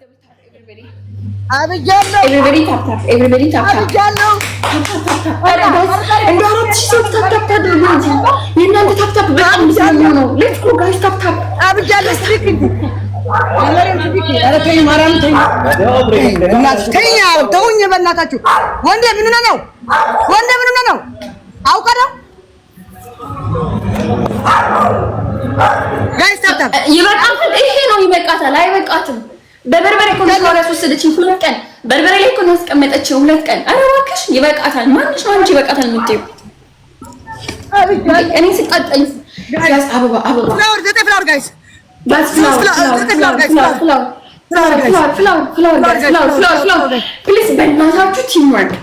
Everybody tap tap. Everybody tap tap. Let's go guys, tap tap. በበርበሬ ኮንትሮል ያስወሰደችኝ ሁለት ቀን በርበሬ ላይ ኮን ያስቀመጠችኝ ሁለት ቀን አረ እባክሽ ይበቃታል ማንሽ ነው እንጂ ይበቃታል የምትይው እኔ ሲቃጠል ጋይስ አበባ ፍላወር ዘጠ ፍላወር ጋይስ ፍላወር ፕሊዝ በእናታችሁ ቲምወርክ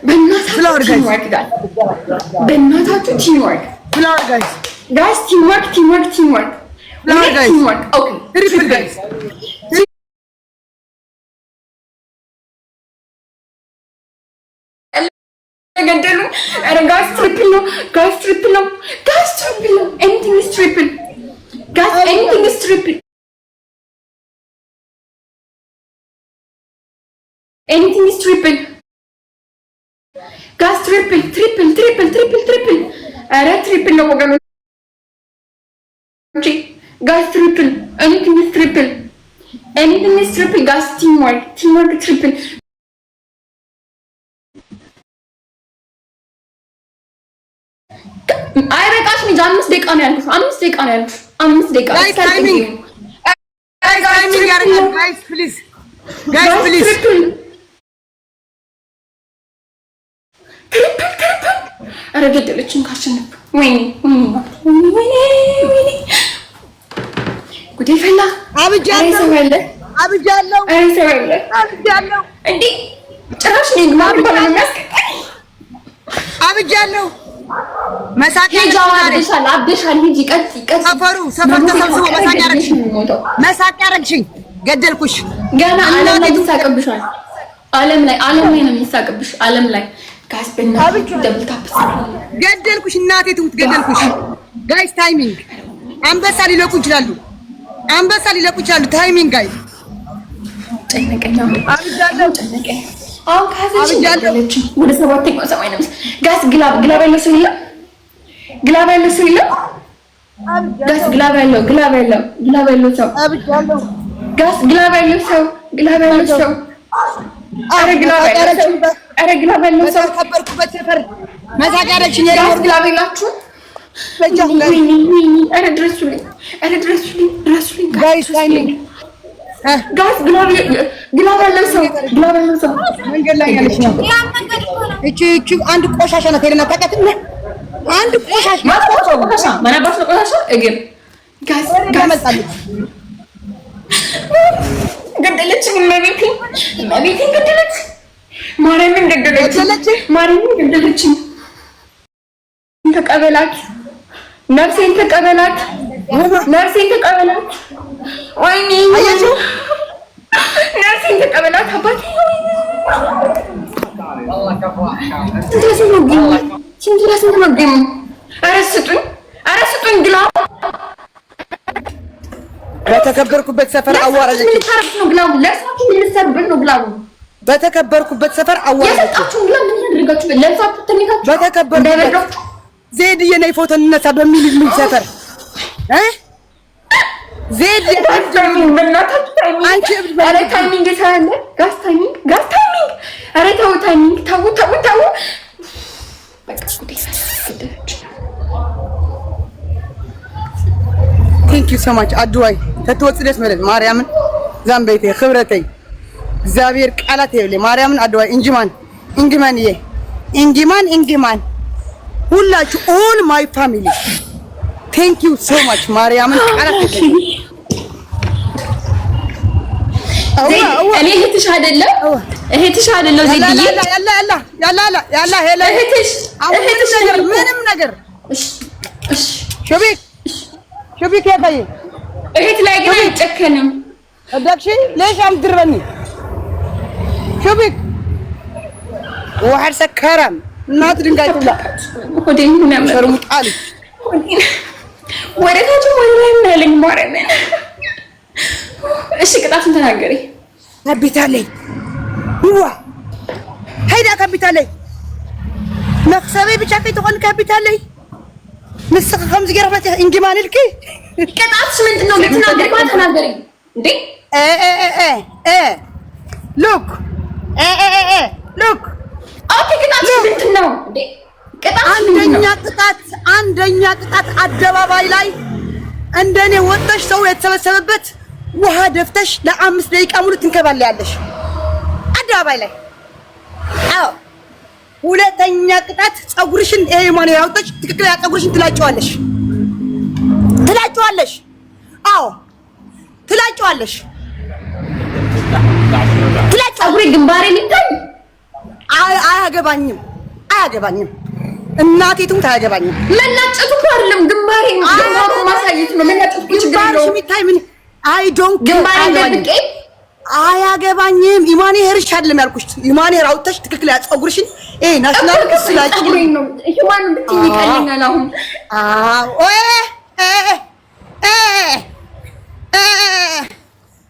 በእናታችሁ ቲምወርክ ፍላወር ጋይስ ቲምወርክ ኦኬ ትሪፕል ጋይስ ገደሉ አረ ጋይስ ትሪፕል ነው anything is triple guys anything is triple guys triple አረ ትሪፕል ነው ወገኖች guys triple anything is triple guys teamwork triple አይበቃሽም እንጂ 5 ደቂቃ ነው ያልኩሽ 5 ደቂቃ ጋይስ ታይሚንግ ያርጋል ጋይስ ፕሊዝ ትሪፕል አረ ገደለችን ካሸነፍ ወይኔ ጉዴ ፈላ አብጃለሁ እንዴ ጭራሽ ነው ማር ባለ የሚያስቀጣኝ አብጃለሁ መሳቂያ አብደሻል ሂጂ ቀጥ ሰፈር ተሰብስቦ መሳቂያ አረግሽኝ ገደልኩሽ ገና ዓለም ላይ ይሳቅብሻል ዓለም ላይ ነው የሚሳቅብሽ ዓለም ላይ ጋስበና ደብል ታፕ ገደልኩሽ እናቴ ትሙት ገደልኩሽ ጋይስ ታይሚንግ አንበሳ ሊለቁ ይችላሉ ታይሚንግ ጋይስ ጨነቀኝ አሁን ካዘች ወደ ሰባተኛው ሰማይ ነው ጋስ ግላብ ያለው ሰው የለም ጋስ ግላብ ያለው ሰው ጋስ ግላብ ያለው ሰው አረ ግላብ ያለው ሰው ከበርኩበት ሰፈር መዛጋረችን ጋስ ግላብ ያላችሁ አረ ድረሱልኝ ጋይስ ታይሚንግ ጋስ ግላብ ያለው ሰው መንገድ ላይ ያለች ነው እቺ አንድ ቆሻሻ ናት ሄደና ታውቃትና አንድ ቆሻሻ ማናባሽ ቆሻሻ እግር ጋስ መጣለች ገደለችኝ ማርያምን ገደለችኝ ተቀበላት ነፍሴን ተቀበላት ወይኔ ነፍሴን ተቀበላት አባቴ ስንት ነው ግን ኧረ ስጡኝ ግላ በተከበርኩበት ሰፈር አዋራለች ምን ታረፍ ነው ግላው ለሳችሁ ምን ልትሰርበት ነው ግላው በተከበርኩበት ሰፈር አዋራለች የሰጣችሁ ግላ ምን ያደርጋችሁ ለሳችሁ ተነካችሁ በተከበርኩበት ዜድዬ ነይ ፎቶ እንነሳ በሚል ምን ሰፈር ዜድ በእናታችሁ ታይሚንግ ታያለ ጋስ ታይሚንግ ኧረ ተው ታይሚንግ ተው በቃ ቴንክ ዩ ሶ ማች አድዋይ ተትወጽደስ ማለት ማርያምን ዛምቤቴ ክብረተይ እግዚአብሔር ቃላት ይብለ ማርያምን አድዋይ እንጂማን ሁላችሁ ኦል ማይ ፋሚሊ ቴንክ ዩ ሶ ማች ማርያምን ቃላት ይብለ እኔ እህትሽ አይደለም ዜድዬ ያላ ሄላ እህትሽ ምንም ነገር እሺ ሹቢክ ያታየ እህት ላይ ግን አይጨከንም እዳክሽ ليش عم تضربني ሹቢክ واحد سكران እናት ድንጋይ ትብላ ወዴን ምን ያመጣው ሸርሙጣል ወደታችሁ ወደ ላይ ማለኝ ማረመን እሺ ቅጣቱን ተናገሪ كابيتالي هو هيدا كابيتالي مكسبي بشافي تقول كابيتالي نسخ خمس جرافات انجي مالكي ቅጣትሽ ምንድነው? ልትናገሪ ማለት ተናገሪ እንዴ ሉክ ሉክ ኦኬ ቅጣትሽ ምንድነው እንዴ? አንደኛ ቅጣት አደባባይ ላይ እንደኔ ወጥተሽ ሰው የተሰበሰበበት ውሃ ደፍተሽ ለ5 ደቂቃ ሙሉ ትንከባለያለሽ አደባባይ ላይ። አዎ ሁለተኛ ቅጣት ፀጉርሽን ማን ያውጣሽ ትክክል ፀጉርሽን ትላጨዋለሽ። አዎ ትላጨዋለሽ። ፀጉሬ ግንባሬ ሊታይ አያገባኝም እናቴቱም ታያገባኝም። መናጨቱ እኮ አይደለም ግንባሬ ማሳየት ነው። መናጨቱ ችግር ነው የሚታይ ምን አይ ዶንት ግንባሬ ደብቄ አያገባኝም። ኢማኔ ሄርሽ አይደለም ያልኩሽ። ኢማኔ ራውተሽ ትክክል ፀጉርሽን ናሽናል ክስላጭ ነው ኢማን ብትይ ይቀልኛል። አሁን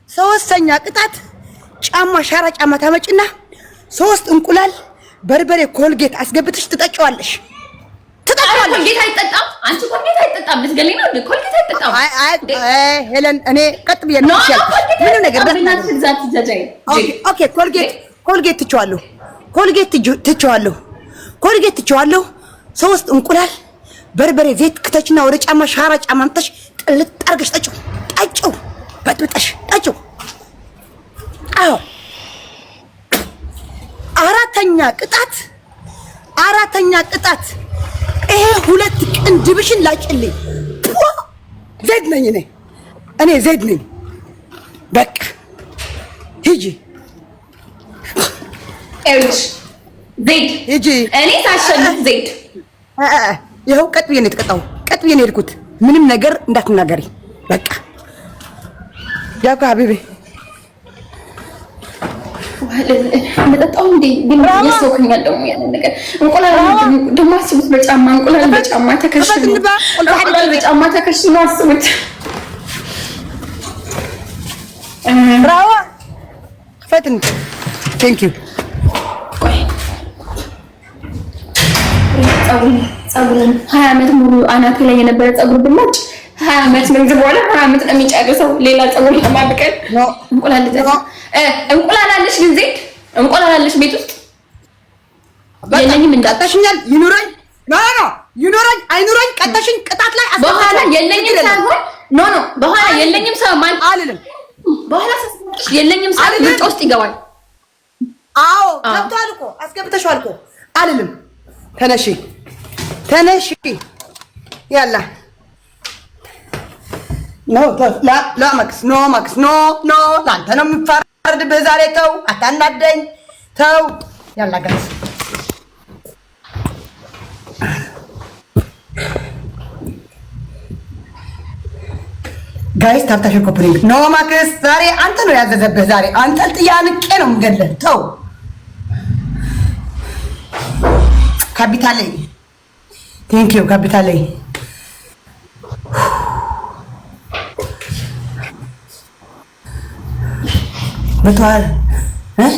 ሶስተኛ ቅጣት ጫማ ሻራ ጫማ ታመጭና 3 እንቁላል በርበሬ ኮልጌት አስገብተሽ ትጠጪዋለሽ። ኮልጌት አይጠጣም። አንቺ ኮልጌት አይጠጣም። ልትገለኝ ነው እንዴ? ኮልጌት አይጠጣም። ሄለን እኔ ቀጥ ብዬ ነው ያልኩሽ። ምን ነገር ኦኬ ኮልጌት ትቼዋለሁ። 3 እንቁላል በርበሬ ዘይት ክተችና ወደ ጫማ ሻራ ጫማ አምጥተሽ ጥልጥ አድርገሽ ጠጪው በጥብጠሽ ጠጪው። አዎ አራተኛ ቅጣት ይሄ 2 ቅንድብሽን ላጭልኝ። ዘይድ ነኝ እኔ ዘይድ ነኝ። በቃ ሂጂ ዘይድ እኔ ታሸንፍ ዘይድ ይኸው ቀጥ ብዬ ነው የተቀጣው። ቀጥ ብዬ ነው የሄድኩት። ምንም ነገር እንዳትናገሪ በቃ ያው ሀቢቤ መጠጣው እንዴ ግን ይሶከኛል። ደግሞ ያንን ነገር እንቁላል ደግሞ አስቡት። እንቁላል በጫማ ተከሽኖ አስቡት። ብራዋ ፈትን ቴንክ ዩ ፀጉርን 20 ዓመት ሙሉ አናቴ ላይ የነበረ ፀጉር ብላጭ 20 ዓመት ምን በኋላ 20 ዓመት ነው የሚጨርሰው። ሌላ ፀጉር ለማብቀል እንቁላል አለሽ ግን ዘይት እንቁላል አለሽ ቤት ውስጥ የለኝም። እንዳጣሽኛል ይኑረኝ አይኑረኝ ቀጣሽኝ ቅጣት ላይ በኋላ የለኝም ሳይሆን ኖ በኋላ የለኝም ሰው ማን አልልም። በኋላ የለኝም ሰው ምርጫ ውስጥ ይገባል። አዎ ገብቷል እኮ አስገብተሽዋል እኮ አልልም። ተነሺ ያላ ማክስ ለአንተ ነው የምፋረድብህ ዛሬ። ተው አታናደኝ። ተው ያላ ጋይስ ታብታሽ ኮፕሪንግ ኖ ማክስ ዛሬ አንተ ነው ያዘዘብህ። ዛሬ አንተ ጥያንቄ ነው የምገለህ። ተው ካፒታሌ ቴንክ ዩ ካፒታሌ በተዋል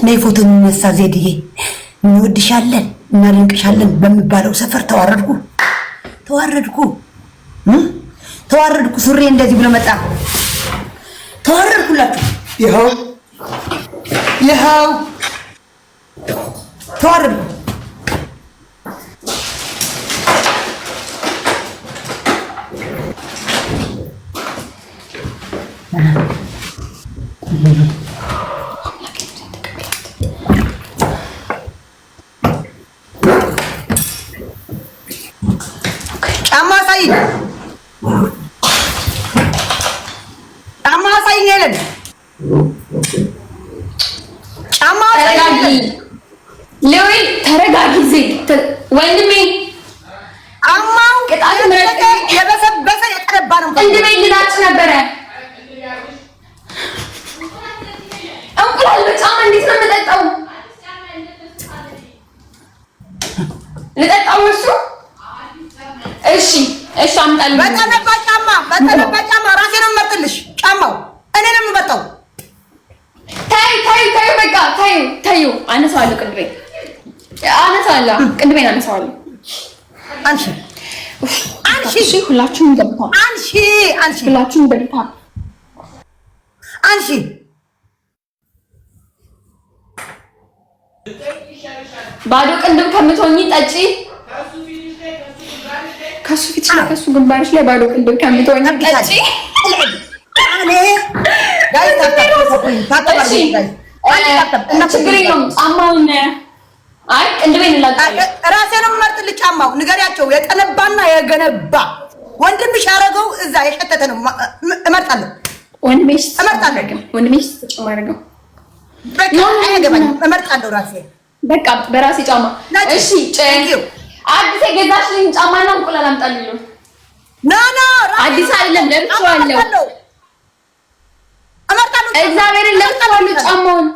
ነይ ፎቶ እንነሳ። ዜድዬ እንወድሻለን እናደንቅሻለን በሚባለው ሰፈር ተዋረድኩ። ሱሬ እንደዚህ ብሎ መጣ። ተዋረድኩላችሁ። ይኸው ተዋረድኩ። ጫማ ሳይኝ የለም። ጫማ ተረጋጊ ሌዊል ተረጋጊ። ወንድሜ ጫማው ቅጣት የበሰበሰ የጠረባ ነው። እንድበይ ልላችሁ ነበረ። እንቁላል በጫማ እንዴት ነው የምጠጣው? ልጠጣው እሱ እሺ አምጣልኝ። በጠረባ ጫማ ራሴ ነው የምመጥልሽ። ጫማው እኔ ነው የምመጣው። ታይ በቃ ታዩ አነሳዋለሁ። ቅንድቤን አነሳዋለሁ። አንሺ ሁላችሁም ገብታ ሁላችሁም ገብታ አንሺ ባዶ ቅንድብ ከምትሆኚ ጠጪ። ከሱ ፊት ላይ ከሱ ግንባርሽ ላይ ባዶ ቅንድብ ከምትሆኚ ጠጪ። ችግር የለውም። ጫማውን አይ ቅንድቤን እንላጣለን። ራሴን የምመርጥልሽ ጫማው ንገሪያቸው። የጠነባና የገነባ ወንድምሽ ያደረገው እዛ የሸተተ ነው። እመርጣለሁ። ወንድምሽ ተጨማሪ ነው። በቃ አይገባኝም። እመርጣለሁ ራሴ በቃ በራሴ ጫማ። እሺ አዲስ የገዛሽልኝ ጫማና እንቁላል አምጣልኝ። ኖ አዲስ አይደለም ለብቻለሁ። እመርጣለሁ። እግዚአብሔርን ለብቻለሁ ጫማውን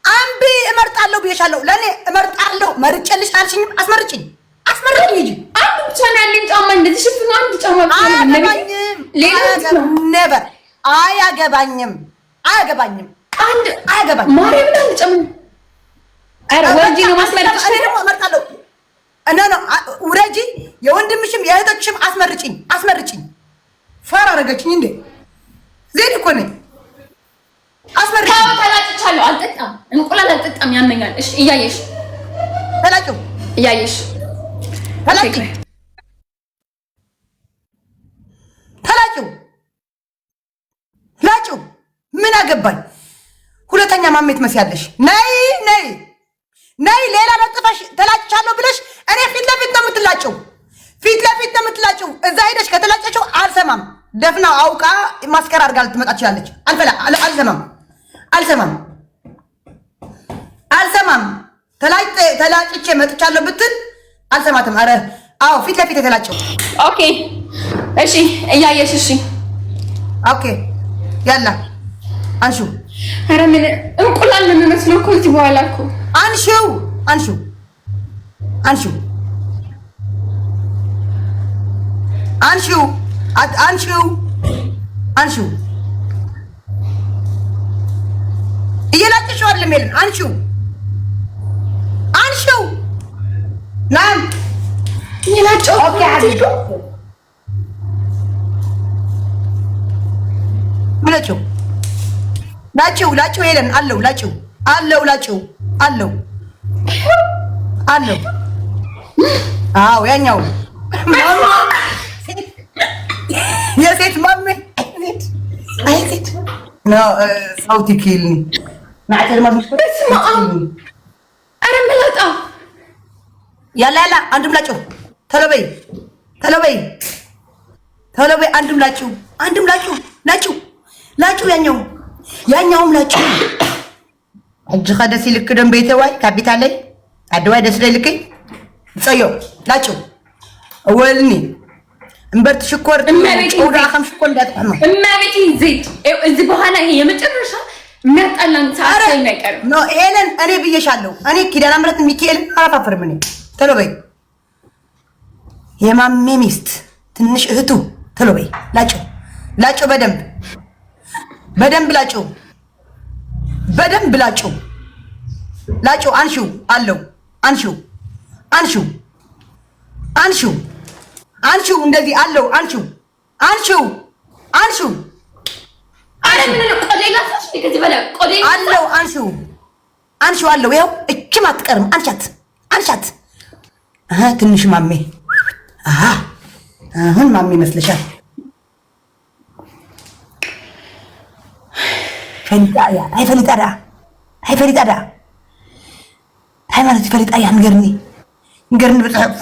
አምቢ እመርጣለሁ ብዬሻለሁ። ለኔ እመርጣለሁ። መርጬልሽ አልሽኝም። አስመርጭኝ እንጂ አንድ ብቻ ነው ያለኝ ጫማ። እንደዚህ ሽፍኑ አንድ ጫማ ብቻ ነው። ኔቨር አያገባኝም። አንድ አያገባኝም። ማርያም ነው ጫማ። አረ ወርጂ ነው ማስመርጭሽ። ደግሞ እመርጣለሁ። ኖ ውረጂ። የወንድምሽም የእህቶችሽም አስመርጭኝ። ፈራ አደረገችኝ እንዴ? ዜድ እኮ ነኝ። አስመርጭኝ። ተላጭቻለሁ። አልጠጣም፣ እንቁላል አልጠጣም፣ ያመኛል። እሺ እያየሽ ተላጭው። ላጭው። ምን አገባኝ? ሁለተኛ ማሜት መስያለሽ። ነይ ሌላ ለጥፈሽ ተላጭቻለሁ ብለሽ እኔ ፊት ለፊት ነው የምትላጭው። እዛ ሄደሽ ከተላጨችው አልሰማም። ደፍና አውቃ ማስከራ አድርጋ ልትመጣ ትችላለች። አልሰማም። ተላጭቼ መጥቻለሁ ብትል አልሰማትም። አረ አዎ ፊት ለፊት የተላጨው። ኦኬ እሺ እያየሽ እሺ ኦኬ ያላ አንሺው። አረ ምን እንቁላል ነው የሚመስለው እኮ እዚህ በኋላ እኮ አንሺው እየላጨሽው አይደለም የለም። አንሺው ናም የላጨው ኦኬ አዲሱ ምለጭው ላጭው ሄለን አለው አዎ ያኛው የሴት ማሜ ሴት ነው ሳውቲ ኪልኒ ማዕተል ማሚሽ አረ መላጣ ያላ አንዱም ላጭው ቶሎ በይ አንዱም ላጭው ያኛውም ላጭው እጅ ከደስ ይልክ ደም ቤተዋይ ካፒታለይ አድዋይ ደስ ላይ ልከይ ጸዮ ላጭው ወልኒ እንበርት ሽኮር ወዳ ከም ሽኮር እንዳጥማ እማቤቴ ዘይት እዚህ በኋላ ይሄ የመጨረሻ የሚያጣላን ሰዓት ላይ ነገር ኖ ሄለን እኔ ብዬሻለሁ። እኔ ኪዳነ ምሕረት ሚካኤል አላፋፍርም። እኔ ቶሎ በይ የማሜ ሚስት ትንሽ እህቱ ቶሎ በይ ላጭው በደንብ ላጭው አንሺው አለው አንሺው እንደዚህ አለው አንሺው አረ ምን ነው ቆዴላታሽ ከዚህ በላይ ቆዴላ አለው አንሺው አለው ይኸው እችም አትቀርም። አንሻት ትንሽ ማሜ አሁን ማሜ ይመስልሻል? ፈሊጣዳ ሃይማኖት ፈሊጣያ ንገርኒ ብጽሑፍ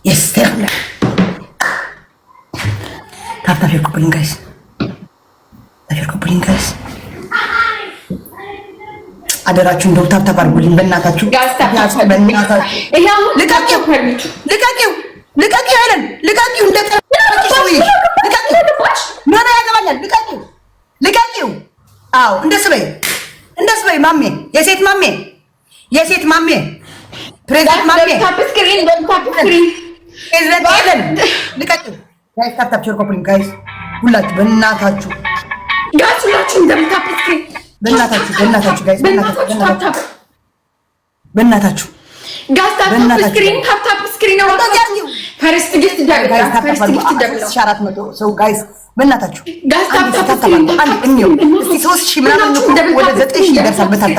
የስተክላ ታፍታፍ የኮፕሊንግ ጋይስ አደራችሁ እንደው ታብታብ አድርጉልኝ በእናታችሁ። ልቀቂው ሄለን ልቀቂው። ምን ያገባኛል? ልቀቂው። አዎ እንደሱ በይ ማሜ፣ የሴት ማሜ ፕሬዝዳንት ማሜ ፕሬዝዳንት ሄለን ልቀቂው። ጋይስ ታብታብ ቸርኮፕሊንግ ጋይስ ሁላችሁ በእናታችሁ ጋይስ ሁላችሁም ደብል ታፕ ስክሪን በእናታችሁ ጋይስ በእናታችሁ ጋይስ ታፕ ስክሪን ነው። ፈርስት ጊፍት ደብል ሰው ጋይስ በእናታችሁ ጋይስ ታፕ ስክሪን እስቲ 3000 ምናምን ወደ 9000 ይደርሳል። በታጣ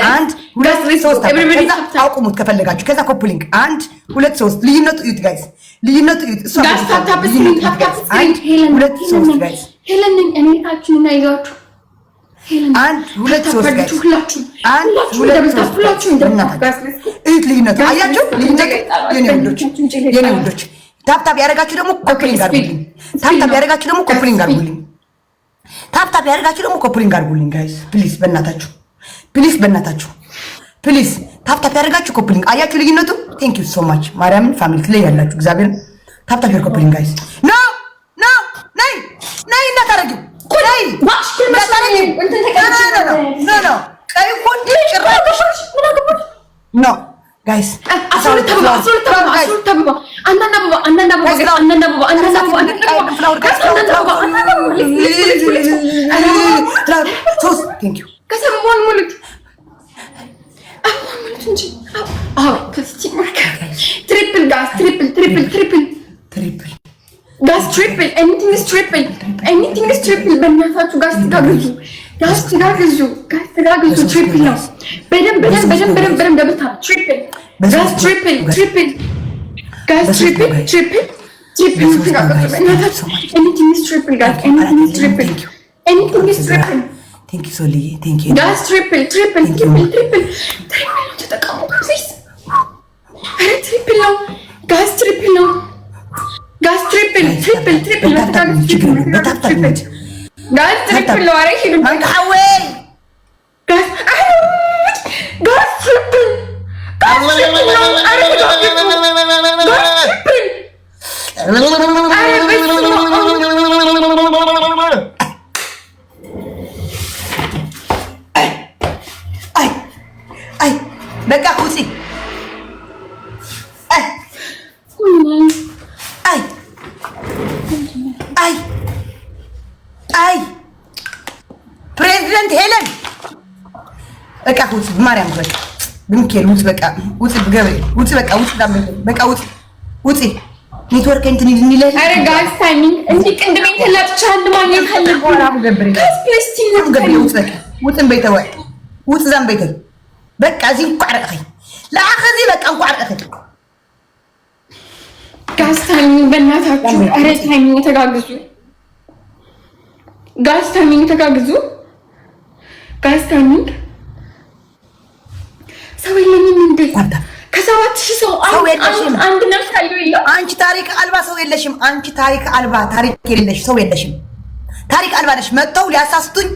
አንድ ሁለት ሶስት አቁሙት ከፈለጋችሁ። ከዛ ኮፕሊንግ 1 2 3 ልዩነቱ እዩት ጋይስ ልዩነቱ እዩት። እሱ ጋይስ ታፕ ስክሪን 1 2 3 ጋይስ ሄለን እኔታችሁ እና ይጋችሁ 1 2 3 ጋይስ 1 2 3 እዩት ልዩነቱ አያችሁ ልዩነቱ የኔ ውዶች ታፕታፕ ያደረጋችሁ ደግሞ ኮፕሊንግ አድርጉልኝ። ታፕታፕ ያደረጋችሁ ደግሞ ኮፕሊንግ አድርጉልኝ። ታፕታፕ ያደረጋችሁ ደግሞ ኮፕሊንግ አድርጉልኝ ጋይስ ፕሊዝ በእናታችሁ ፕሊዝ ታፕታፕ ያደረጋችሁ ኮፕሊንግ አያችሁ ልዩነቱ። ቴንክ ዩ ሶ ማች ማርያምን ፋሚሊ ላይ ያላችሁ እግዚአብሔር ታፕታፕ ያደረጋችሁ ኮፕሊንግ ጋይስ ኖ ነይ እንዳታረጊው ቆይ ዋሽ ከመሰለኝ እንትን ተቀበል ኖ ቀይ ኮንዲ ጭራሽ ኖ ጋይስ አንዳንድ ትሪፕል ነው። በደንብ ደብል ታፕ ትሪፕል ጋስ ትሪፕል ጋስ ትሪፕል ኤኒቲንግ ኢዝ ትሪፕል ጋስ ኤኒቲንግ ኢዝ ትሪፕል ቴንክ ዩ ሶሊ ቴንክ ዩ ጋስ ትሪፕል ተጠቀሙ ፕሊዝ። አረ ትሪፕል ነው ጋስ ትሪፕል ነው ጋስ ትሪፕል ጋስ ትሪፕል ነው። አረ ሂዱ አንካዌይ ጋስ ትሪፕል በቃ ውጪ ፕሬዚደንት ሄለን በቃ ውጪ ማርያም በቃ ብንኬል ውጪ በቃ ውጪ ገብርኤል ውጪ በቃ ውጪ በቃ ውጪ ኔትወርክ እንትን ይልኝ። አረ ጋይስ ታይሚንግ እንዴ ቅድሜን ተላጥቻለሁ ማግኘት አለብኝ። ገብርኤል ውጪ በቃ ውጪን በይተው ውጪ ዛም በይተው በቃ እዚህ እንቋረቀ ለአኸዚ በቃ እንቋረቀ ጋይስ ታይሚንግ በእናታችሁ አረ ታይሚንግ ተጋግዙ ጋይስ ታይሚንግ ተጋግዙ ጋይስ ታይሚንግ ሰው የለኝም እንዴ? ከ7000 ሰው አንድ ነፍስ አለው የለም። አንቺ ታሪክ አልባ ሰው የለሽም። አንቺ ታሪክ አልባ ታሪክ የለሽ ሰው የለሽም። ታሪክ አልባ ነሽ። መጥተው ሊያሳስቱኝ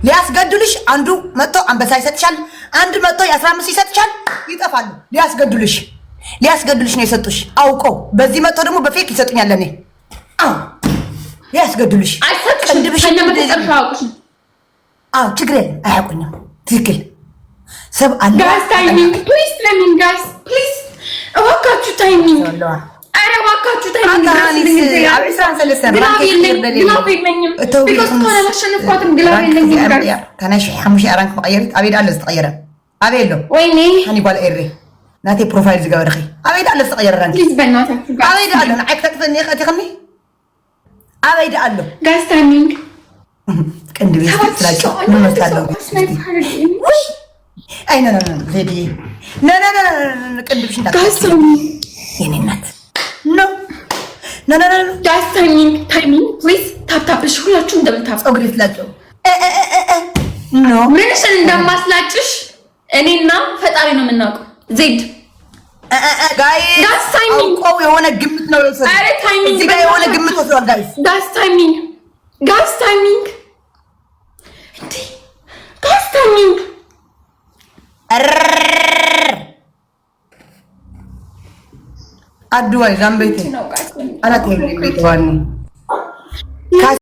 ሊያስገድሉሽ፣ አንዱ መጥቶ አንበሳ ይሰጥሻል፣ አንዱ መጥቶ የ15 ይሰጥሻል። ይጠፋሉ። ሊያስገድሉሽ ነው የሰጡሽ አውቀው። በዚህ መጥተው ደግሞ በፌክ ይሰጡኛል ለኔ ሊያስገድሉሽ አይሰጥሽም። ችግር የለም አያውቁኝም። ትክክል ሰብ አለ ጋስ ታይሚንግ ፕሊዝ ለሚን ጋስ ፕሊዝ እባካችሁ ታይሚንግ አረ እባካችሁ ታይሚንግ አብስራን ሰለሰን ግላብ የለኝም ቢኮዝ ኮና ለሸነፍኳትም ግላብ የለኝም ጋስ ተነሽ ሐሙሽ አራንክ መቀየር አቤድ አለ ዝተቀየረ አቤሎ ወይኔ አኒ ባል ኤሬ ናቴ ፕሮፋይል ዝገበርኺ አቤድ አለ ዝተቀየረ ራንክ ፕሊዝ በእናታችሁ ጋስ አቤድ አለ ናይ ከተፈኒ ከተኸኒ አቤድ አለ ጋስ ታይሚንግ ቅንድቤ ስላቸው ምን መስላለው ወይ አይ ኖ ሌዲ ኖ ቅንድብሽ እንዳትቀር የኔ እናት ኖ ጋስ ታይሚንግ ፕሊዝ ታፕታፕሽ ሁላችሁም እንደምታፕ ጸጉሬ ስላቸው ኖ ምንሽን እንደማስላጭሽ እኔና ፈጣሪ ነው የምናውቀው። ዜድ ጋስ ታይሚንግ ቆው የሆነ ግምት ነው የወሰደው። አረ ታይሚንግ እዚህ ጋር የሆነ ግምት ወስዷል ጋይስ። ጋስ ታይሚንግ እንዴ ጋስ ታይሚንግ አድዋይ ዛምቤቴ አላቴ ቤት ዋኒ